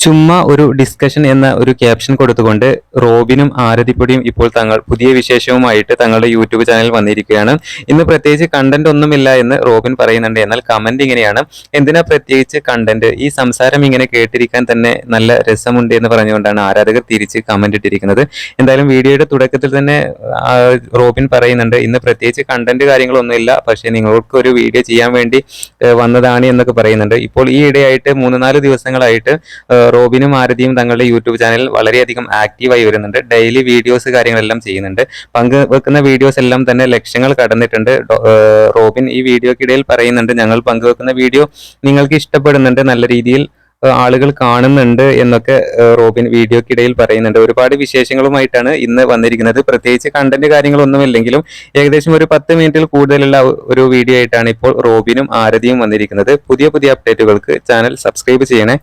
ചുമ്മാ ഒരു ഡിസ്കഷൻ എന്ന ഒരു ക്യാപ്ഷൻ കൊടുത്തുകൊണ്ട് റോബിനും ആരതിപ്പൊടിയും ഇപ്പോൾ തങ്ങൾ പുതിയ വിശേഷവുമായിട്ട് തങ്ങളുടെ യൂട്യൂബ് ചാനൽ വന്നിരിക്കുകയാണ്. ഇന്ന് പ്രത്യേകിച്ച് കണ്ടന്റ് ഒന്നുമില്ല എന്ന് റോബിൻ പറയുന്നുണ്ട്. എന്നാൽ കമന്റ് ഇങ്ങനെയാണ്: എന്തിനാ പ്രത്യേകിച്ച് കണ്ടന്റ്, ഈ സംസാരം ഇങ്ങനെ കേട്ടിരിക്കാൻ തന്നെ നല്ല രസമുണ്ട് എന്ന് പറഞ്ഞുകൊണ്ടാണ് ആരാധകർ തിരിച്ച് കമന്റ് ഇട്ടിരിക്കുന്നത്. എന്തായാലും വീഡിയോയുടെ തുടക്കത്തിൽ തന്നെ റോബിൻ പറയുന്നുണ്ട്, ഇന്ന് പ്രത്യേകിച്ച് കണ്ടന്റ് കാര്യങ്ങളൊന്നുമില്ല, പക്ഷെ നിങ്ങൾക്ക് ഒരു വീഡിയോ ചെയ്യാൻ വേണ്ടി വന്നതാണ് എന്നൊക്കെ പറയുന്നുണ്ട്. ഇപ്പോൾ ഈ ഇടയായിട്ട് 3-4 ദിവസങ്ങളായിട്ട് റോബിനും ആരതിയും തങ്ങളുടെ യൂട്യൂബ് ചാനലിൽ വളരെയധികം ആക്റ്റീവായി വരുന്നുണ്ട്. ഡെയിലി വീഡിയോസ് കാര്യങ്ങളെല്ലാം ചെയ്യുന്നുണ്ട്. പങ്കുവെക്കുന്ന വീഡിയോസ് എല്ലാം തന്നെ ലക്ഷങ്ങൾ കടന്നിട്ടുണ്ട്. റോബിൻ ഈ വീഡിയോക്കിടയിൽ പറയുന്നുണ്ട്, ഞങ്ങൾ പങ്കുവെക്കുന്ന വീഡിയോ നിങ്ങൾക്ക് ഇഷ്ടപ്പെടുന്നുണ്ട്, നല്ല രീതിയിൽ ആളുകൾ കാണുന്നുണ്ട് എന്നൊക്കെ റോബിൻ വീഡിയോക്കിടയിൽ പറയുന്നുണ്ട്. ഒരുപാട് വിശേഷങ്ങളുമായിട്ടാണ് ഇന്ന് വന്നിരിക്കുന്നത്. പ്രത്യേകിച്ച് കണ്ടന്റ് കാര്യങ്ങളൊന്നുമില്ലെങ്കിലും ഏകദേശം ഒരു 10 മിനിറ്റിൽ കൂടുതലുള്ള ഒരു വീഡിയോ ആയിട്ടാണ് ഇപ്പോൾ റോബിനും ആരതിയും വന്നിരിക്കുന്നത്. പുതിയ അപ്ഡേറ്റുകൾക്ക് ചാനൽ സബ്സ്ക്രൈബ് ചെയ്യണേ.